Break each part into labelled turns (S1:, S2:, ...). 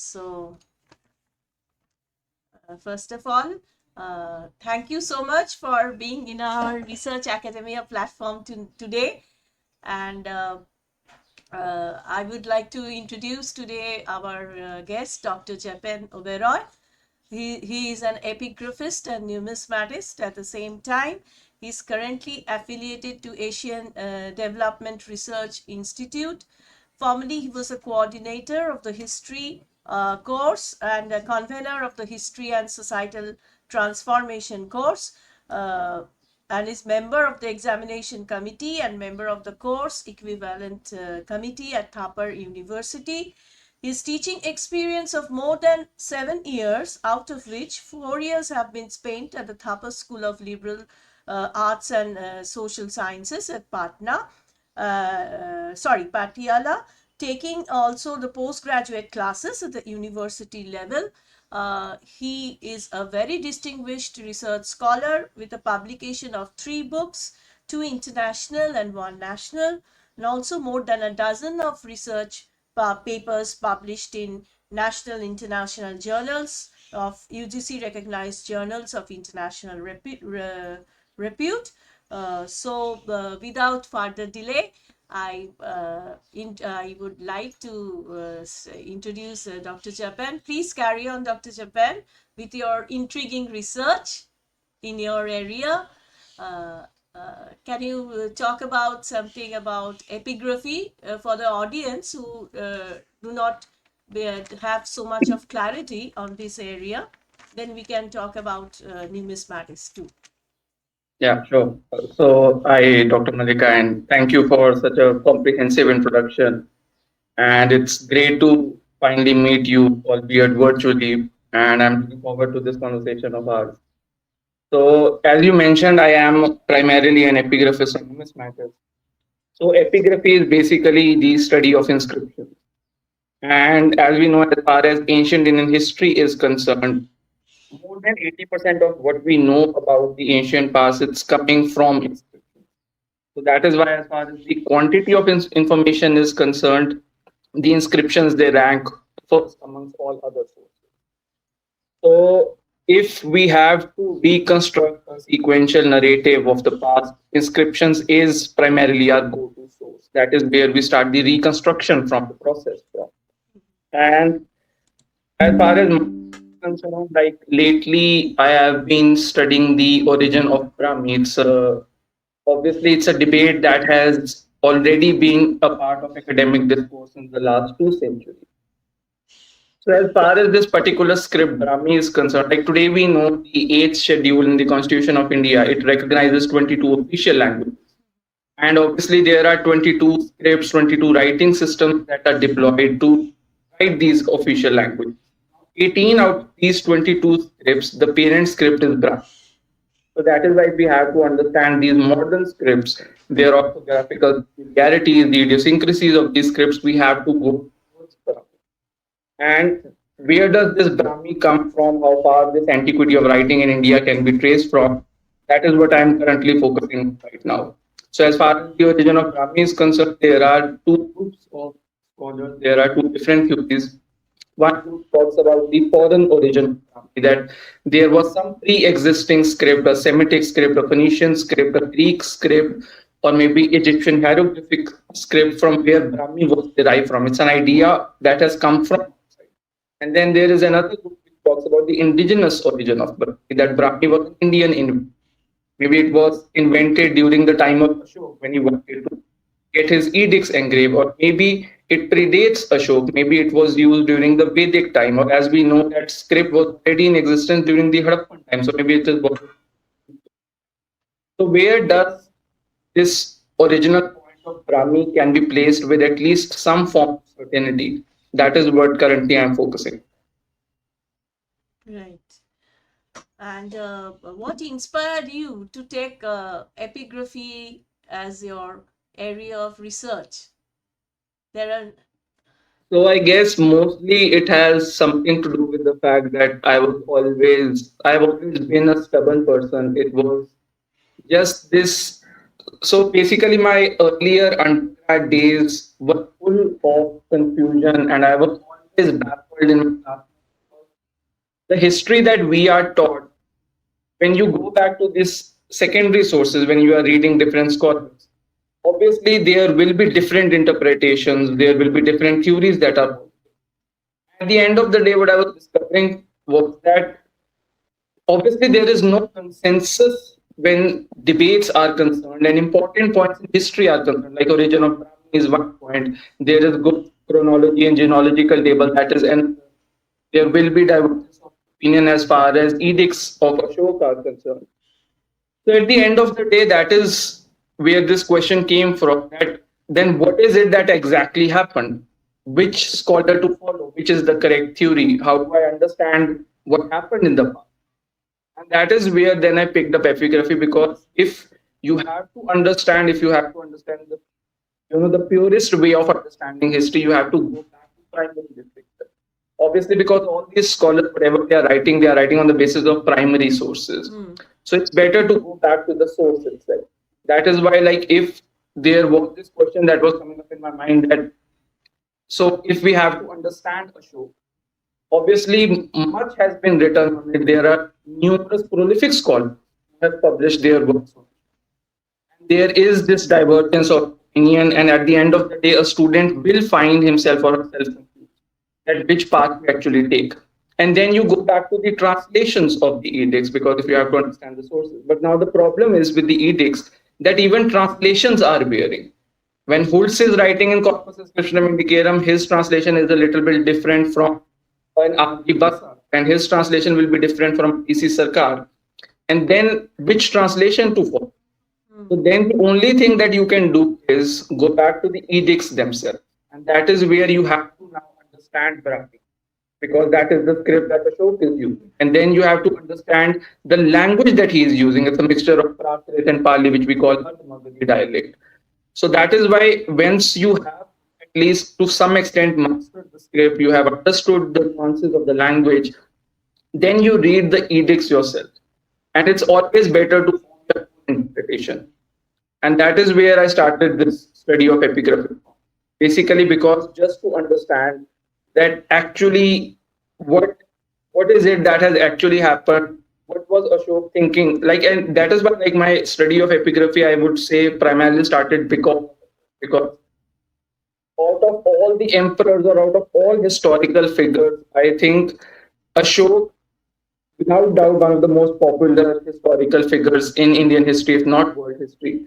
S1: So, first of all, thank you so much for being in our Research Academia platform today. And I would like to introduce today our guest, Dr. Jepen Oberoi. He is an epigraphist and numismatist at the same time. He's currently affiliated to Asian Development Research Institute. Formerly, he was a coordinator of the history course and a convener of the history and societal transformation course, and is member of the examination committee and member of the course equivalent committee at Thapar University. His teaching experience of more than 7 years, out of which 4 years have been spent at the Thapar School of Liberal Arts and Social Sciences at Patiala, taking also the postgraduate classes at the university level. He is a very distinguished research scholar with a publication of 3 books, 2 international and 1 national, and also more than a dozen of research papers published in national international journals of UGC recognized journals of international repute. Without further delay, I would like to introduce Dr. Japan. Please carry on, Dr. Japan, with your intriguing research in your area. Can you talk about something about epigraphy for the audience who do not have so much of clarity on this area? Then we can talk about numismatics too.
S2: Yeah, sure. So, hi, Dr. Malika, and thank you for such a comprehensive introduction. And it's great to finally meet you, albeit virtually. And I'm looking forward to this conversation of ours. So, as you mentioned, I am primarily an epigraphist and numismatist. So, epigraphy is basically the study of inscriptions. And as we know, as far as ancient Indian history is concerned, more than 80% of what we know about the ancient past, it's coming from inscriptions. So that is why, as far as the quantity of information is concerned, the inscriptions they rank first amongst all other sources. So if we have to reconstruct a sequential narrative of the past, inscriptions is primarily our go-to source. That is where we start the reconstruction from the process from. And as far as concerned, like lately, I have been studying the origin of Brahmi. Obviously, it's a debate that has already been a part of academic discourse in the last 2 centuries. So, as far as this particular script, Brahmi, is concerned, like today we know the eighth schedule in the Constitution of India, it recognizes 22 official languages. And obviously, there are 22 scripts, 22 writing systems that are deployed to write these official languages. 18 out of these 22 scripts, the parent script is Brahmi. So that is why we have to understand these modern scripts, their orthographical vulgarities, the idiosyncrasies of these scripts. We have to go towards Brahmi. And where does this Brahmi come from? How far this antiquity of writing in India can be traced from? That is what I am currently focusing on right now. So, as far as the origin of Brahmi is concerned, there are 2 groups of scholars. There are 2 different theories. One group talks about the foreign origin of Brahmi, that there was some pre-existing script, a Semitic script, a Phoenician script, a Greek script, or maybe Egyptian hieroglyphic script from where Brahmi was derived from. It's an idea that has come from outside. And then there is another group which talks about the indigenous origin of Brahmi, that Brahmi was an Indian invention. Maybe it was invented during the time of Ashok when he wanted to get his edicts engraved, or maybe it predates Ashok. Maybe it was used during the Vedic time, or as we know that script was already in existence during the Harappan time. So maybe it is. So where does this original point of Brahmi can be placed with at least some form of certainty? That is what currently I am focusing.
S1: Right. And what inspired you to take epigraphy as your area of research? There are.
S2: So I guess mostly it has something to do with the fact that I've always been a stubborn person. It was just this. So basically, my earlier undergrad days were full of confusion, and I was always baffled world in my class. The history that we are taught, when you go back to these secondary sources, when you are reading different scholars, obviously there will be different interpretations, there will be different theories that are. At the end of the day, what I was discovering was that obviously there is no consensus when debates are concerned, and important points in history are concerned, like origin of Brahmin is one point. There is good chronology and genealogical table, that is, and there will be divergence of opinion as far as edicts of Ashoka are concerned. So at the end of the day, that is where this question came from. That then what is it that exactly happened? Which scholar to follow? Which is the correct theory? How do I understand what happened in the past? And that is where then I picked up epigraphy, because if you have to understand, if you have to understand the the purest way of understanding history, you have to go back to primary literature. Obviously, because all these scholars, whatever they are writing on the basis of primary sources. So it's better to go back to the source itself. That is why, like, if there was this question that was coming up in my mind, that so if we have to understand a show, obviously much has been written on it. There are numerous prolific scholars who have published their works. There is this divergence of opinion, and at the end of the day, a student will find himself or herself confused at which path to actually take. And then you go back to the translations of the edicts, because if you have to understand the sources. But now the problem is with the edicts that even translations are varying. When Hulse is writing in Corpus Inscriptionum Indicarum, his translation is a little bit different from an R.D. Basa, and his translation will be different from P.C. Sarkar. And then which translation to follow? So then the only thing that you can do is go back to the edicts themselves. And that is where you have to now understand Brahmi, because that is the script that Ashok is using. And then you have to understand the language that he is using. It's a mixture of Prakrit and Pali, which we call Magadhi dialect. So that is why once you have at least to some extent mastered the script, you have understood the nuances of the language, then you read the edicts yourself. And it's always better to form your own interpretation. And that is where I started this study of epigraphy. Basically, because just to understand that actually what is it that has actually happened, what was Ashok thinking, like, and that is why, like, my study of epigraphy, I would say, primarily started because out of all the emperors or out of all historical figures, I think Ashok, without doubt, one of the most popular historical figures in Indian history, if not world history.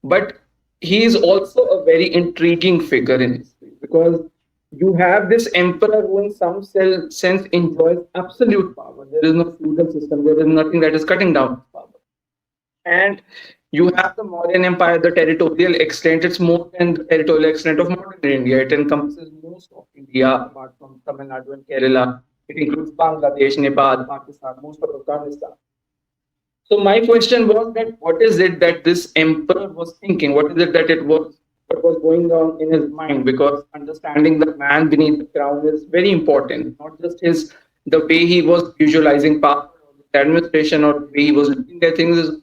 S2: But he is also a very intriguing figure in history, because you have this emperor who, in some sense, enjoys absolute power. There is no feudal system, there is nothing that is cutting down his power. And you have the Mauryan Empire, the territorial extent, it's more than the territorial extent of modern India. It encompasses most of India, apart from Tamil Nadu and Kerala. It includes Bangladesh, Nepal, Pakistan, most of Afghanistan. So my question was that what is it that this emperor was thinking? What is it that it was what was going on in his mind? Because understanding the man beneath the crown is very important. Not just his the way he was visualizing power, or the administration, or the way he was looking at things is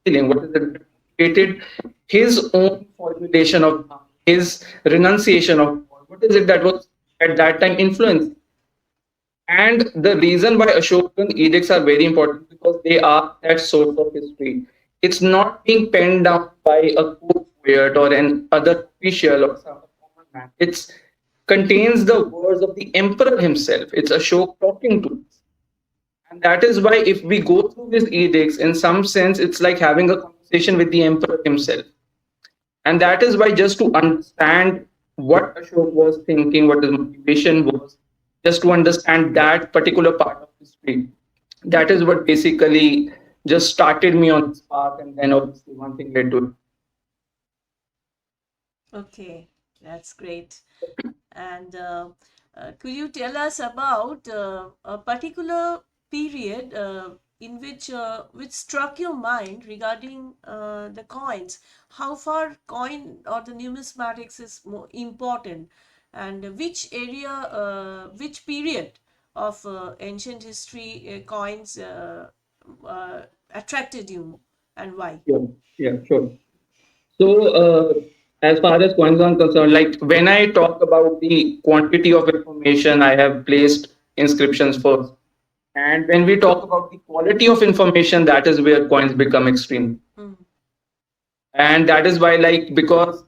S2: feeling. What is it that created his own formulation of his renunciation of what is it that was at that time influenced? And the reason why Ashokan edicts are very important, because they are that source of history. It's not being penned down by a court poet or an other official or some common man. It contains the words of the emperor himself. It's Ashok talking to us. And that is why if we go through these edicts, in some sense, it's like having a conversation with the emperor himself. And that is why, just to understand what Ashok was thinking, what his motivation was, just to understand that particular part of history, that is what basically just started me on this path. And then obviously one thing led to
S1: Okay, that's great. And could you tell us about a particular period in which struck your mind regarding the coins? How far coin or the numismatics is more important, and which area, which period of ancient history coins attracted you, and why?
S2: yeah, yeah, sure. So As far as coins are concerned, like when I talk about the quantity of information, I have placed inscriptions first. And when we talk about the quality of information, that is where coins become extreme.
S1: Mm.
S2: And that is why, like, because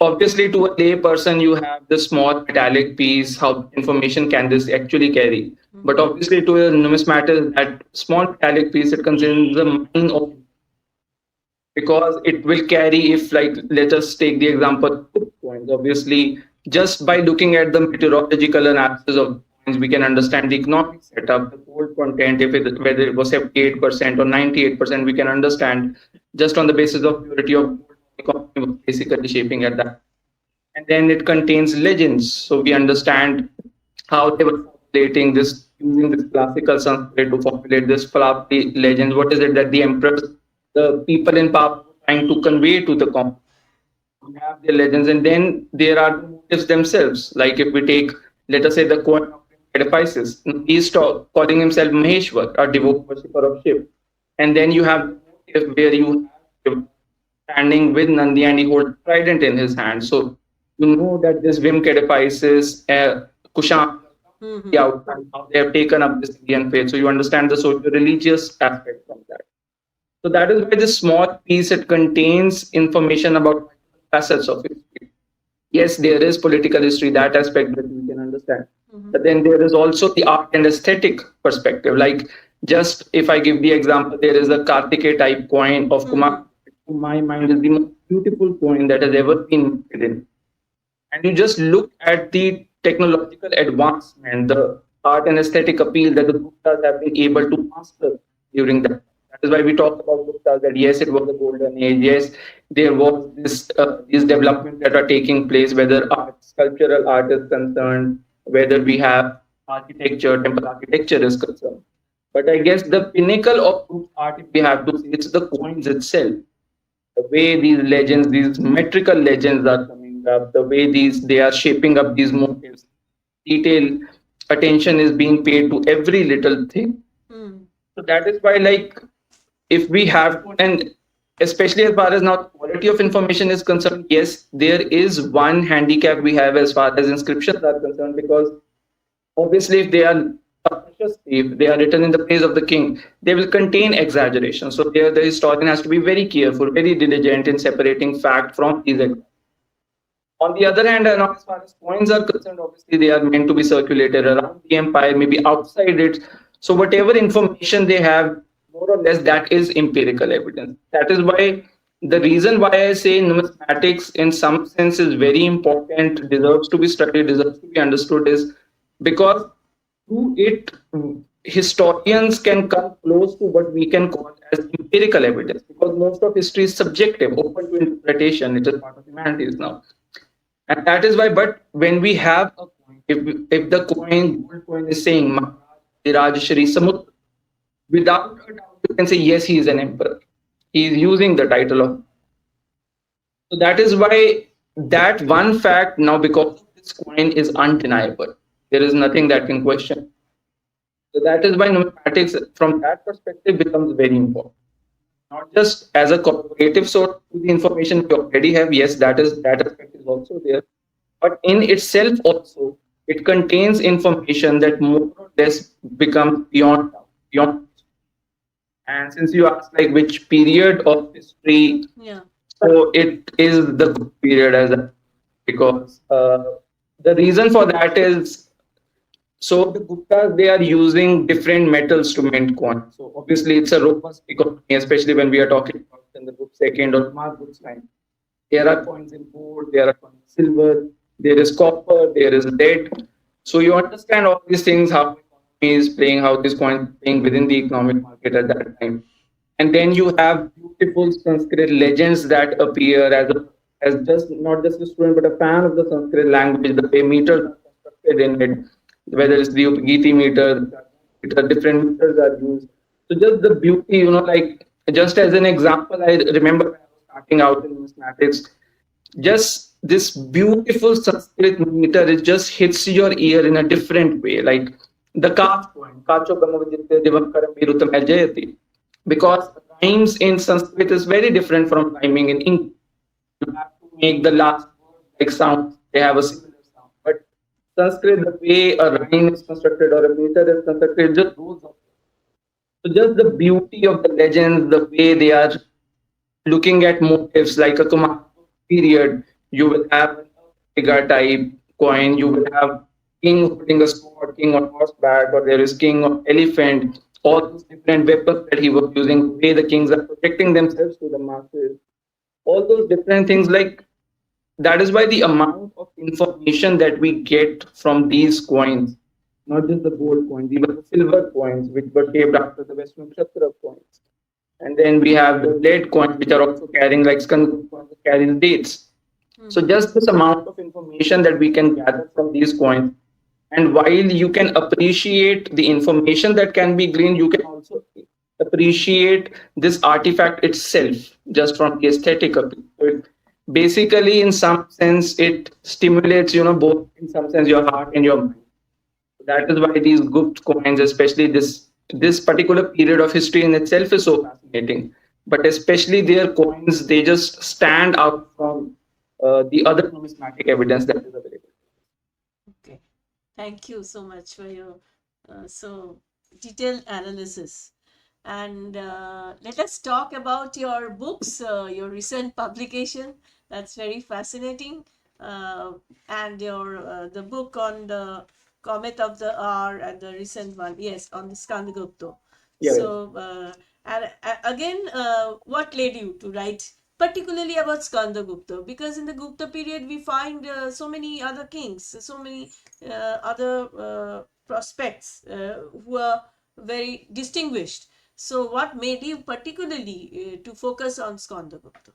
S2: obviously to a lay person, you have the small metallic piece, how information can this actually carry? But obviously to a numismatist, that small metallic piece, it contains the mine of, because it will carry, if like let us take the example of coins. Obviously just by looking at the meteorological analysis of coins, we can understand the economic setup, the gold content, if it, whether it was 78% or 98%, we can understand just on the basis of purity of gold, economy was basically shaping at that. And then it contains legends, so we understand how they were formulating this, using this classical Sanskrit to formulate this flowery legends. What is it that the emperors, the people in power, were trying to convey to the common? We have their legends, and then there are the motives themselves. Like if we take, let us say, the coin of Edifices, he's calling himself Maheshwar, a devout worshipper of Shiv. And then you have the motive where you have standing with Nandi and he holds trident in his hand. So you know that this Vim Edifices, Kushan, the outcome, how they have taken up this Indian faith. So you understand the social religious aspect from that. So that is why this small piece, it contains information about facets of history. Yes, there is political history, that aspect that we can understand. But then there is also the art and aesthetic perspective. Like just if I give the example, there is a Kartike type coin of Kumar. To my mind, is the most beautiful coin that has ever been written. And you just look at the technological advancement, the art and aesthetic appeal that the Guptas have been able to master during that. That is why we talk about Guptas, that yes, it was a golden age. Yes, there was this these developments that are taking place, whether art, sculptural art is concerned, whether we have architecture, temple architecture is concerned. But I guess the pinnacle of group art, if we have to see, it's the coins itself, the way these legends, these metrical legends are coming up, the way these they are shaping up these motives, detail, attention is being paid to every little thing. So that is why, like, if we have to, and especially as far as now quality of information is concerned, yes, there is one handicap we have as far as inscriptions are concerned, because obviously, if they are precious, if they are written in the praise of the king, they will contain exaggeration. So there, the historian has to be very careful, very diligent in separating fact from these. On the other hand, and as far as coins are concerned, obviously they are meant to be circulated around the empire, maybe outside it. So whatever information they have, more or less, that is empirical evidence. That is why the reason why I say numismatics in some sense is very important, deserves to be studied, deserves to be understood, is because through it, historians can come close to what we can call as empirical evidence, because most of history is subjective, open to interpretation. It is part of humanities now. And that is why, but when we have a coin, if the coin, gold coin is saying Maharaj Shri Samut, without a doubt, you can say, yes, he is an emperor. He is using the title of. So that is why that one fact now, because this coin is undeniable. There is nothing that can question. So that is why numismatics, from that perspective, becomes very important. Not just as a corroborative source to the information we already have. Yes, that aspect is also there, but in itself also it contains information that more or less becomes beyond. And since you asked like which period of history,
S1: Yeah.
S2: so it is the good period as a, because the reason for that is, so the Guptas, they are using different metals to mint coins. So obviously it's a robust economy, especially when we are talking about in the group second or Margup's time. There are coins in gold, there are coins in silver, there is copper, there is lead. So you understand all these things, how the economy is playing, how these coins are playing within the economic market at that time. And then you have beautiful Sanskrit legends that appear as just not just a student but a fan of the Sanskrit language, the way meters are constructed in it, whether it's the Upagiti meter, different meters are used. So just the beauty, like just as an example, I remember when I was starting out in mathematics, just this beautiful Sanskrit meter, it just hits your ear in a different way. Like the Kaf point, Kacho Brahmavijitya Divam Karam Virutam Ajayati, because rhymes in Sanskrit is very different from rhyming in English. You have to make the last word like sound. They have a similar sound. But Sanskrit, the way a rhyme is constructed or a meter is constructed, just rules of so just the beauty of the legends, the way they are looking at motifs like a Kumar period, you will have an Atiga type coin, you will have king holding a sword, king on horseback, or there is king on elephant, all those different weapons that he was using, the way the kings are protecting themselves to the masses, all those different things like that is why the amount of information that we get from these coins, not just the gold coins, even the silver coins, which were shaped after the Western Kshatriya coins. And then we have the lead coins, which are also carrying like skand coins that carry dates. So
S1: Mm-hmm.
S2: just this amount of information that we can gather from these coins, and while you can appreciate the information that can be gleaned, you can also appreciate this artifact itself just from the aesthetic appeal. So it basically, in some sense, it stimulates, both in some sense your heart and your mind. That is why these Gupt coins, especially this particular period of history in itself, is so fascinating. But especially their coins, they just stand out from the other numismatic evidence that is available.
S1: Okay. Thank you so much for your so detailed analysis. And let us talk about your books, your recent publication. That's very fascinating. Uh, and your the book on the Comet of the Hour and the recent one, yes, on the Skandagupta.
S2: Yeah.
S1: So, and again, what led you to write particularly about Skandagupta? Because in the Gupta period, we find so many other kings, so many other prospects who are very distinguished. So, what made you particularly to focus on Skandagupta?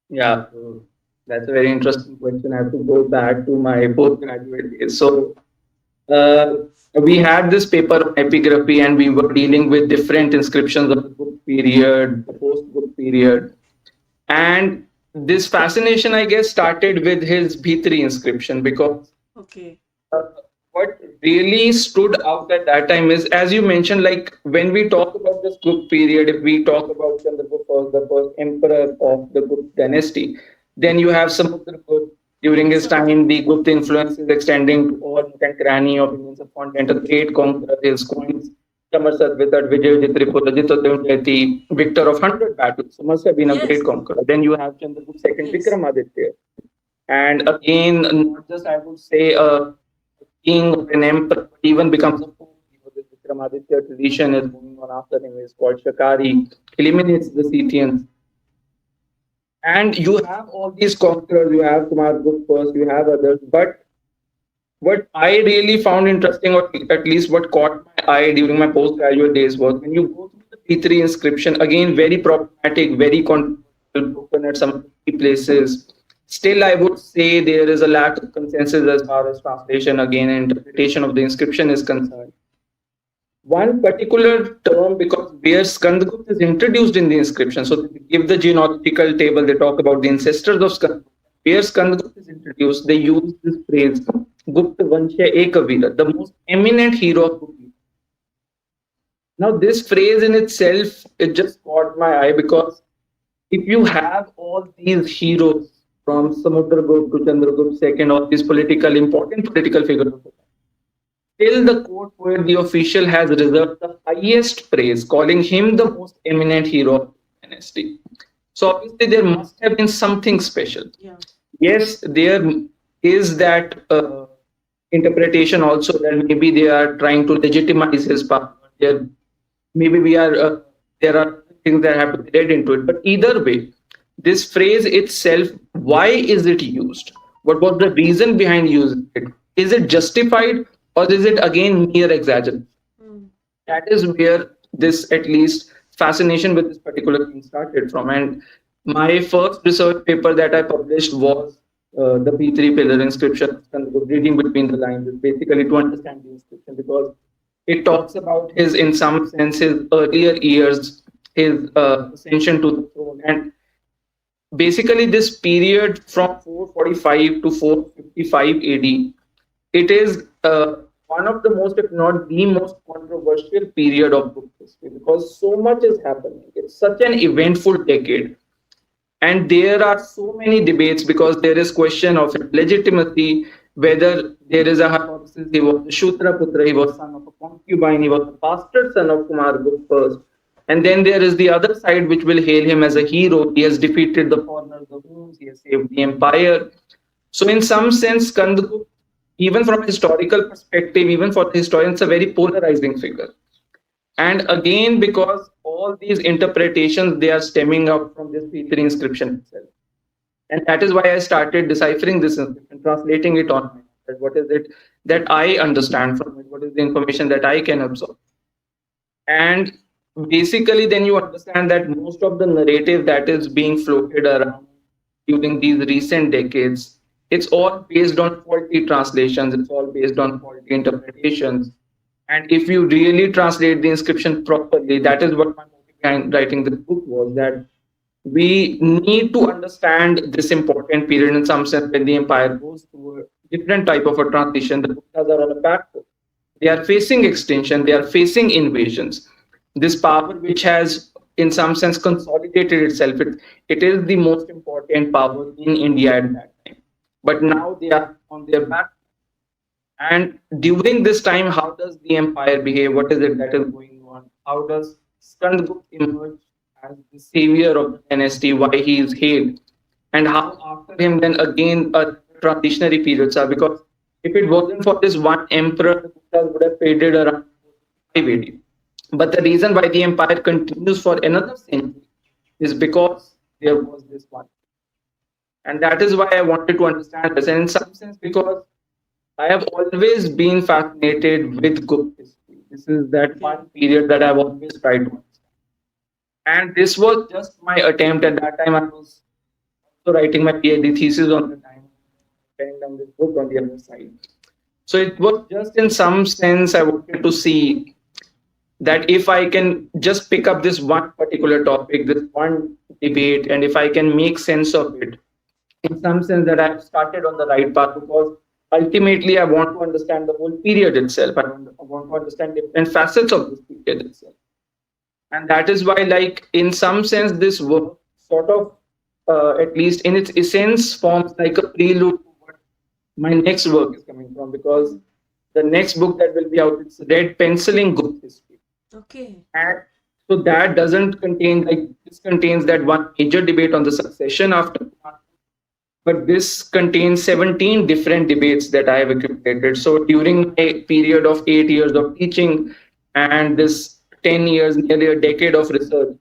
S2: Yeah, so that's a very interesting question. I have to go back to my postgraduate days. So uh, we had this paper on epigraphy, and we were dealing with different inscriptions of the Gupta period, the post-Gupta period, and this fascination, I guess, started with his Bhitri inscription because
S1: Okay.
S2: uh, what really stood out at that time is, as you mentioned, like when we talk about this Gupta period, if we talk about Chandragupta, the first emperor of the Gupta dynasty, then you have Samudragupta. During his
S1: So,
S2: time, the Gupta influence is extending to all nook and cranny of Indian subcontinent. A great conqueror, his coins, Samarsat, Vitat, Vijay, Tripura, Jayati, victor of 100 battles. So must have been a great
S1: yes,
S2: conqueror. Then you have Chandragupta second,
S1: yes,
S2: Vikramaditya. And again, not just I would say a king or an emperor, but even becomes a pope. This Vikramaditya tradition is going on after him. Is called Shakari, eliminates the Scythians. And you have all these conquerors. You have Kumar Gupta first. You have others. But what I really found interesting, or at least what caught my eye during my postgraduate days, was when you go through the P3 inscription. Again, very problematic, very controversial, broken at some key places. Still, I would say there is a lack of consensus as far as translation, again, and interpretation of the inscription is concerned. One particular term, because where Skandagupta is introduced in the inscription, so they give the genealogical table, they talk about the ancestors of Skandagupta. Where Skandagupta is introduced, they use this phrase, Gupta Vanshya Ekavira, the most eminent hero of Gupta. Now, this phrase in itself, it just caught my eye because if you have all these heroes from Samudragupta to Chandragupta II, all these important political figures of the time, till the court where the official has reserved the highest praise, calling him the most eminent hero of the dynasty. So obviously there must have been something special.
S1: yeah,
S2: Yes, there is that interpretation also that maybe they are trying to legitimize his power. There, maybe we are there are things that have to be read into it. But either way, this phrase itself, why is it used? What was the reason behind using it? Is it justified or is it again mere exaggeration?
S1: mm,
S2: That is where this at least fascination with this particular thing started from. And my first research paper that I published was the P3 pillar inscription, and reading between the lines is basically to understand the inscription because it talks about his, in some sense, his earlier years, his ascension to the throne, and basically this period from 445 to 455 AD, it is one of the most, if not the most controversial period of book history because so much is happening. It's such an eventful decade. And there are so many debates because there is question of legitimacy, whether there is a hypothesis he was a Shudra Putra, he was son of a concubine, he was a bastard son of Kumar Gupta first. And then there is the other side which will hail him as a hero. He has defeated the foreigners, the Huns, he has saved the empire. So in some sense, Kandagupta, even from a historical perspective, even for the historians, a very polarizing figure. And again, because all these interpretations they are stemming up from this P3 inscription itself. And that is why I started deciphering this inscription, translating it on my own. That what is it that I understand from it? What is the information that I can absorb? And basically, then you understand that most of the narrative that is being floated around during these recent decades, it's all based on faulty translations, it's all based on faulty interpretations. And if you really translate the inscription properly, that is what my motive behind writing this book was, that we need to understand this important period in some sense when the empire goes through a different type of a transition. The Guptas are on a back foot. They are facing extinction, they are facing invasions. This power, which has in some sense consolidated itself, it is the most important power in India at that time. But now they are on their back. And during this time, how does the empire behave? What is it that is going on? How does Skandgupta emerge as the savior of the dynasty? Why he is hailed? And how after him then again transitionary periods are? Because if it wasn't for this one emperor, the Guptas would have faded around 5 AD. But the reason why the empire continues for another century is because there was this one. And that is why I wanted to understand this. And in some sense, because I have always been fascinated with Gupta history. This is that one period that I've always tried to understand. And this was just my attempt. At that time, I was also writing my PhD thesis on the time, penning down this book on the other side. So it was just in some sense, I wanted to see that if I can just pick up this one particular topic, this one debate, and if I can make sense of it, in some sense that I've started on the right path, because ultimately I want to understand the whole period itself. I want to understand different facets of this period itself. And that is why, like, in some sense, this work sort of, at least in its essence, forms like a prelude to what my next work is coming from, because the next book that will be out, it's Red Penciling Gupta History.
S1: Okay.
S2: And so that doesn't contain, like, this contains that one major debate on the succession after, but this contains 17 different debates that I have accumulated. So during a period of 8 years of teaching and this 10 years, nearly a decade of research,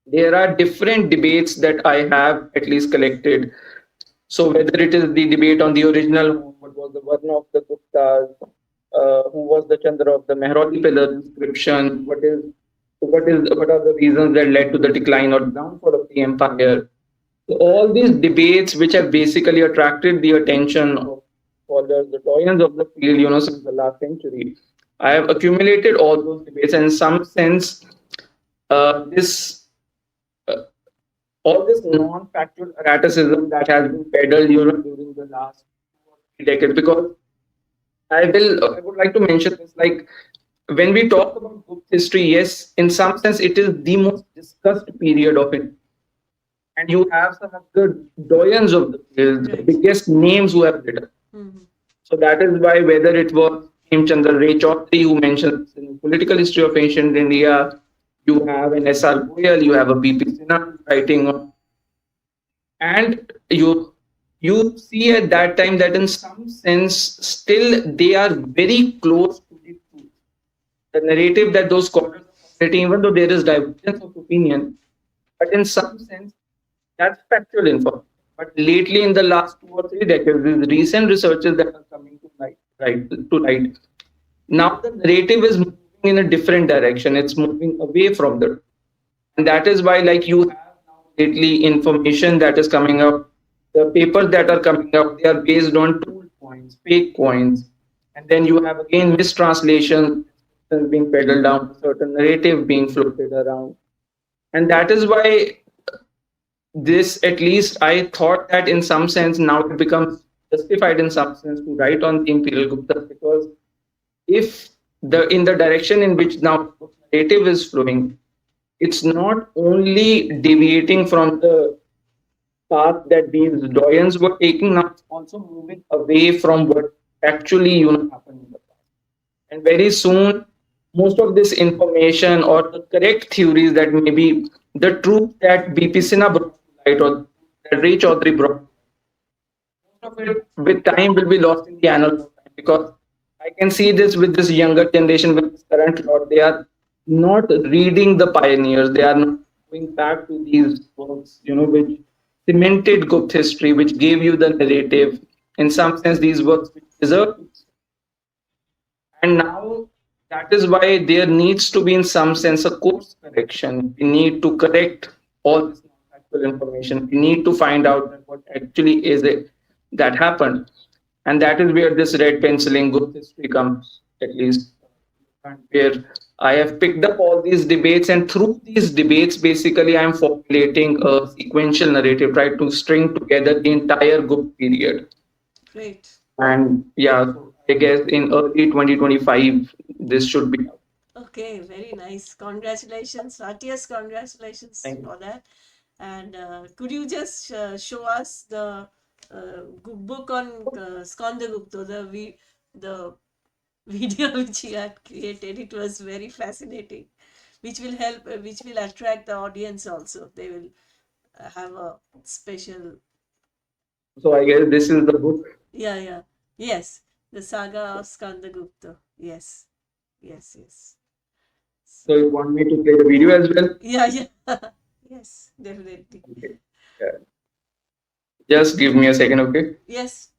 S2: there are different debates that I have at least collected. So whether it is the debate on the original, what was the Varna of the Guptas, who was the Chandra of the Mehrauli pillar inscription, what are the reasons that led to the decline or downfall of the empire. So all these debates, which have basically attracted the attention of scholars, the doyens of the field, since the last century, I have accumulated all those debates, and in some sense, this all this non-factual erraticism that has been peddled, during the last 2 or 3 decades. Because I would like to mention this, like, when we talk about Gupta history, yes, in some sense, it is the most discussed period of it, and you have some of the doyens of the field, the
S1: Right.
S2: biggest names who have written.
S1: Mhm.
S2: So that is why, whether it was Hemchandra Ray Chaudhary, who mentions in political history of ancient India, you have an S.R. Goyal, you have a B.P. Sinha writing on, and you see at that time that in some sense still they are very close to the truth. The narrative that those scholars are writing, even though there is divergence of opinion, but in some sense that's factual information. But lately, in the last 2 or 3 decades, these recent researches that are coming to light, now the narrative is moving in a different direction. It's moving away from the, and that is why, like, you have now lately information that is coming up. The papers that are coming up, they are based on tool coins, fake coins, and then you have again mistranslation being peddled down, certain narrative being floated around, and that is why this, at least I thought that in some sense now it becomes justified in some sense to write on the imperial Guptas, because if the in the direction in which now narrative is flowing, it's not only deviating from the path that these doyens were taking, now it's also moving away from what actually happened in the past. And very soon, most of this information or the correct theories that maybe the truth that BP Sinha brought to light or that Ray Chaudhary brought, most of it with time will be lost in the annals of time, because I can see this with this younger generation, with this current lot. They are not reading the pioneers. They are not going back to these works, which cemented Gupta history, which gave you the narrative. In some sense, these works which deserve. And now that is why there needs to be, in some sense, a course correction. We need to correct all this factual information. We need to find out that what actually is it that happened. And that is where this red penciling group history comes, at least, and where I have picked up all these debates, and through these debates, basically, I am formulating a sequential narrative, try to string together the entire group period.
S1: Great.
S2: And yeah, so I guess in early 2025, this should be out.
S1: Okay, very nice. Congratulations, heartiest congratulations
S2: Thank you.
S1: for that. And could you just show us the book on Skandagupta, the video which you had created? It was very fascinating, which will help, which will attract the audience also. They will have a special.
S2: So I guess this is the book.
S1: Yeah. Yes, the saga of Skandagupta. Yes, yes.
S2: So you want me to play the video as well?
S1: Yeah. Yes, definitely.
S2: Okay. Yeah. Just give me a second, okay?
S1: Yes.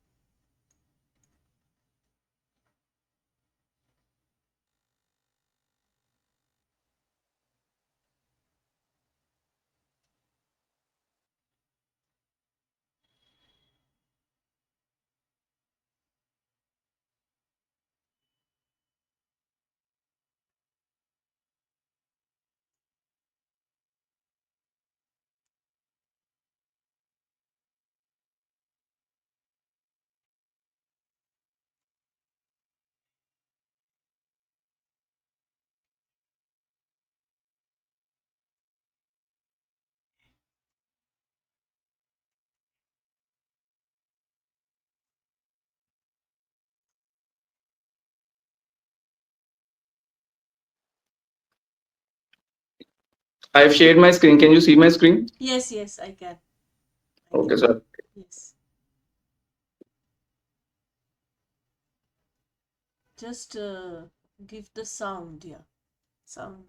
S2: I've shared my screen. Can you see my screen?
S1: Yes, I can.
S2: Okay, sir.
S1: Yes. Just give the sound, yeah. Sound.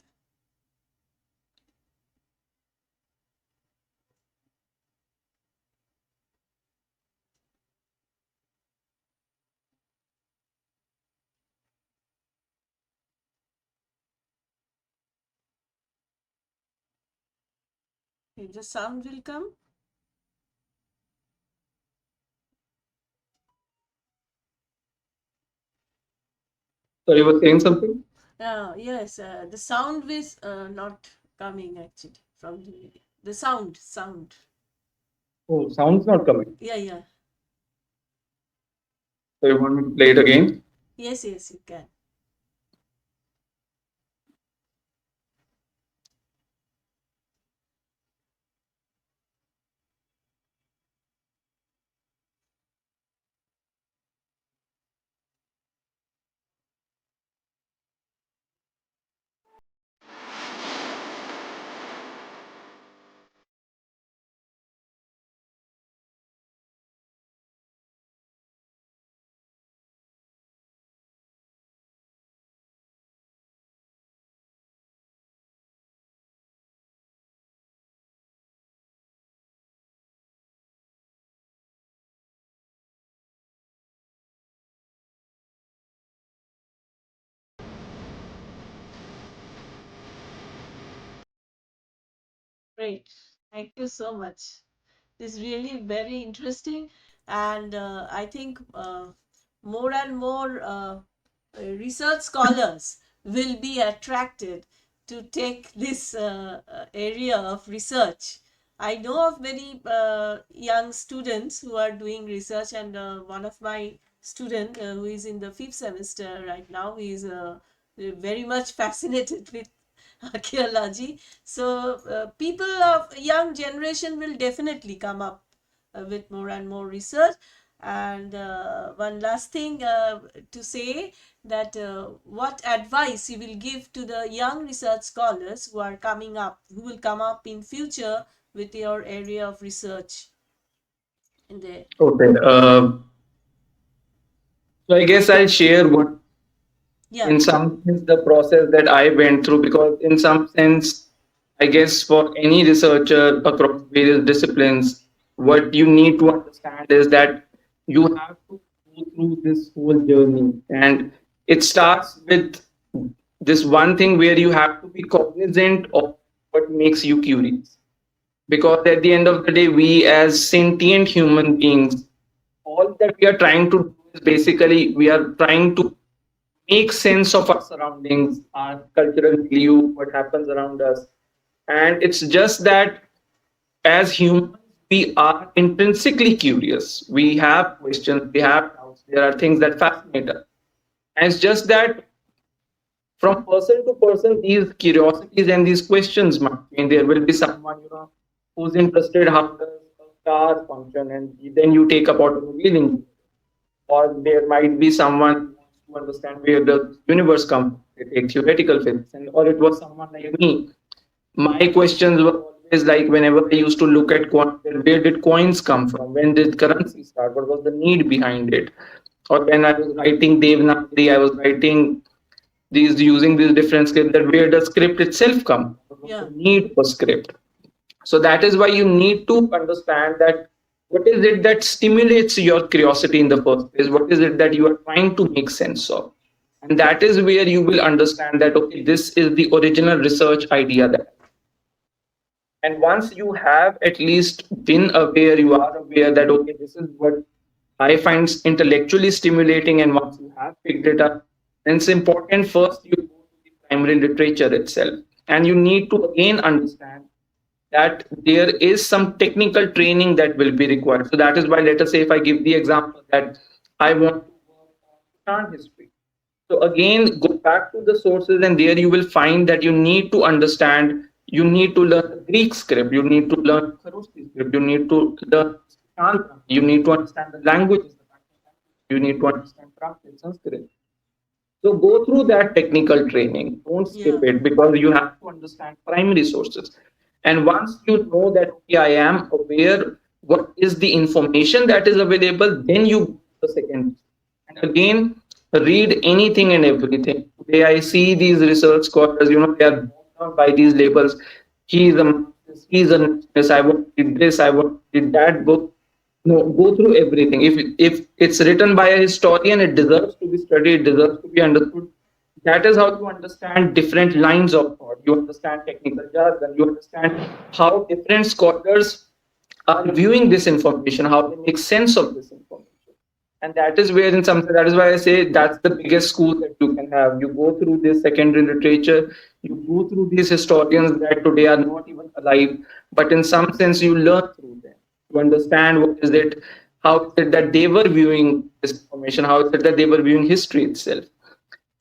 S1: Okay, the sound will come.
S2: So you were saying something?
S1: Yes, the sound is not coming actually from the video. The sound.
S2: Oh, sound's not coming.
S1: Yeah.
S2: So you want me to play it again?
S1: Yes, you can. Great. Thank you so much. This is really very interesting, and I think more and more research scholars will be attracted to take this area of research. I know of many young students who are doing research, and one of my student who is in the 5th semester right now, he is very much fascinated with archaeology. So people of young generation will definitely come up with more and more research. And one last thing to say, that what advice you will give to the young research scholars who are coming up, who will come up in future with your area of research in the.
S2: Okay. So I guess I'll share what,
S1: Yeah,
S2: in some sense, the process that I went through, because in some sense, I guess for any researcher across various disciplines, what you need to understand is that you have to go through this whole journey, and it starts with this one thing where you have to be cognizant of what makes you curious. Because at the end of the day, we as sentient human beings, all that we are trying to do is basically we are trying to make sense of our surroundings, our cultural milieu, what happens around us. And it's just that as humans, we are intrinsically curious. We have questions, we have doubts, there are things that fascinate us. And it's just that from person to person, these curiosities and these questions might change. There will be someone, who's interested how does a car function, and then you take up automobile engineering. Or there might be someone who wants to understand where the universe comes from. They take theoretical physics, and or it was someone like me. My questions were always like whenever I used to look at coins, where did coins come from? When did currency start? What was the need behind it? Or when I was writing Devanagari, I was writing these using these different scripts. That where does script itself come? What was
S1: yeah,
S2: the need for script? So that is why you need to understand that what is it that stimulates your curiosity in the first place? What is it that you are trying to make sense of? And that is where you will understand that, okay, this is the original research idea that. And once you have at least been aware, you are aware that, okay, this is what I find intellectually stimulating, and once you have picked it up, then it's important first you go to the primary literature itself. And you need to again understand that there is some technical training that will be required. So that is why, let us say, if I give the example that I want to work on Bhutan history. So again, go back to the sources, and there you will find that you need to understand, you need to learn the Greek script, you need to learn Kharoshthi script, you need to learn Shantra, you need to understand the languages, you need to understand Prakrit Sanskrit. So go through that technical training. Don't skip
S1: yeah,
S2: it, because you have to understand primary sources. And once you know that, okay, I am aware what is the information that is available, then you go to the second. And again, read anything and everything. Today I see these research scholars, they are bogged down by these labels. He is a he's a this, I want to read this, I want to read that book. No, go through everything. If it's written by a historian, it deserves to be studied, it deserves to be understood. That is how you understand different lines of thought. You understand technical jargon. You understand how different scholars are viewing this information, how they make sense of this information. And that is where, in some, that is why I say that's the biggest school that you can have. You go through this secondary literature, you go through these historians that today are not even alive, but in some sense you learn through them. You understand what is it, how is it that they were viewing this information, how is it that they were viewing history itself.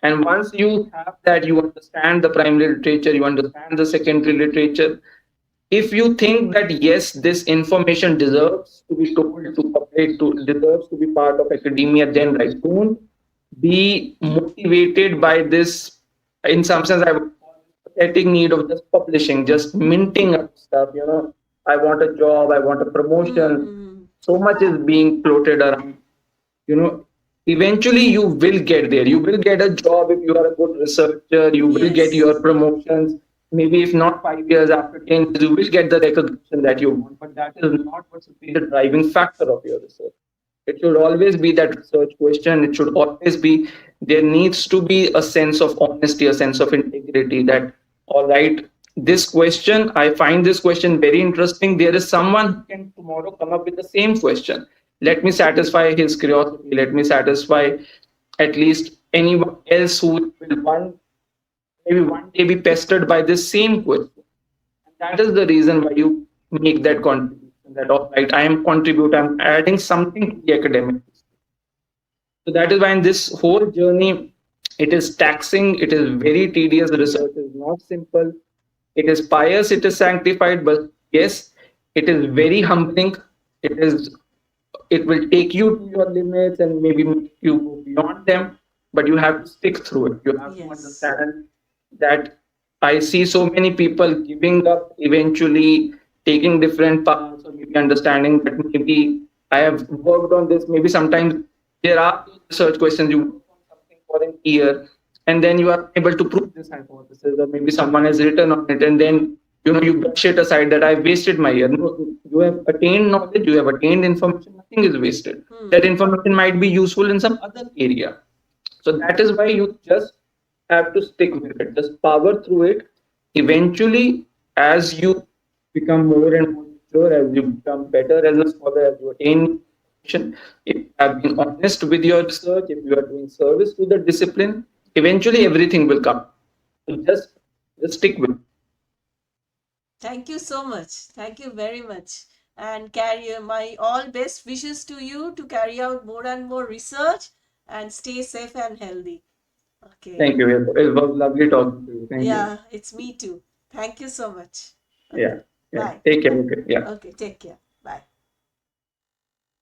S2: And once you have that, you understand the primary literature, you understand the secondary literature. If you think that yes, this information deserves to be told to public, to deserves to be part of academia, then right, don't be motivated by this. In some sense, I would call it pathetic need of just publishing, just minting up stuff. I want a job, I want a promotion.
S1: mm-hmm.
S2: So much is being floated around. you know Eventually you will get there, you will get a job if you are a good researcher, you will get
S1: Yes,
S2: your promotions. Maybe if not 5 years, after 10 years, you will get the recognition that you want, but that is not what should be the driving factor of your research. It should always be that research question. It should always be, there needs to be a sense of honesty, a sense of integrity, that all right, this question, I find this question very interesting, there is someone who can tomorrow come up with the same question. Let me satisfy his curiosity, let me satisfy at least anyone else who will maybe one day be pestered by this same question. And that is the reason why you make that contribution, that all right, I am contributing, I'm adding something to the academic. So that is why in this whole journey, it is taxing, it is very tedious. Research is not simple. It is pious, it is sanctified, but yes, it is very humbling. It is, it will take you to your limits and maybe make you go beyond them, but you have to stick through it. You have to
S1: Yes.
S2: understand that I see so many people giving up eventually, taking different paths, or maybe understanding that maybe I have worked on this. Maybe sometimes there are those research questions, you work on something for an year and then you are able to prove this hypothesis, or maybe someone has written on it, and then you brush it aside that I've wasted my year. No, you have attained knowledge, you have attained information, nothing is wasted. That
S1: Hmm.
S2: information might be useful in some other area. So that is why you just have to stick with it, just power through it. Eventually, as you become more and more mature, as you become better as a scholar, as you attain information, if you have been honest with your research, if you are doing service to the discipline, eventually everything will come. So just stick with it.
S1: Thank you so much. Thank you very much. And carry my all best wishes to you to carry out more and more research and stay safe and healthy. Okay.
S2: Thank you. It was lovely talking to you. Thank you.
S1: Yeah, it's me too. Thank you so much. Okay.
S2: Yeah. Yeah.
S1: Bye.
S2: Take care.
S1: Bye.
S2: Okay. Yeah.
S1: Okay, take care. Bye.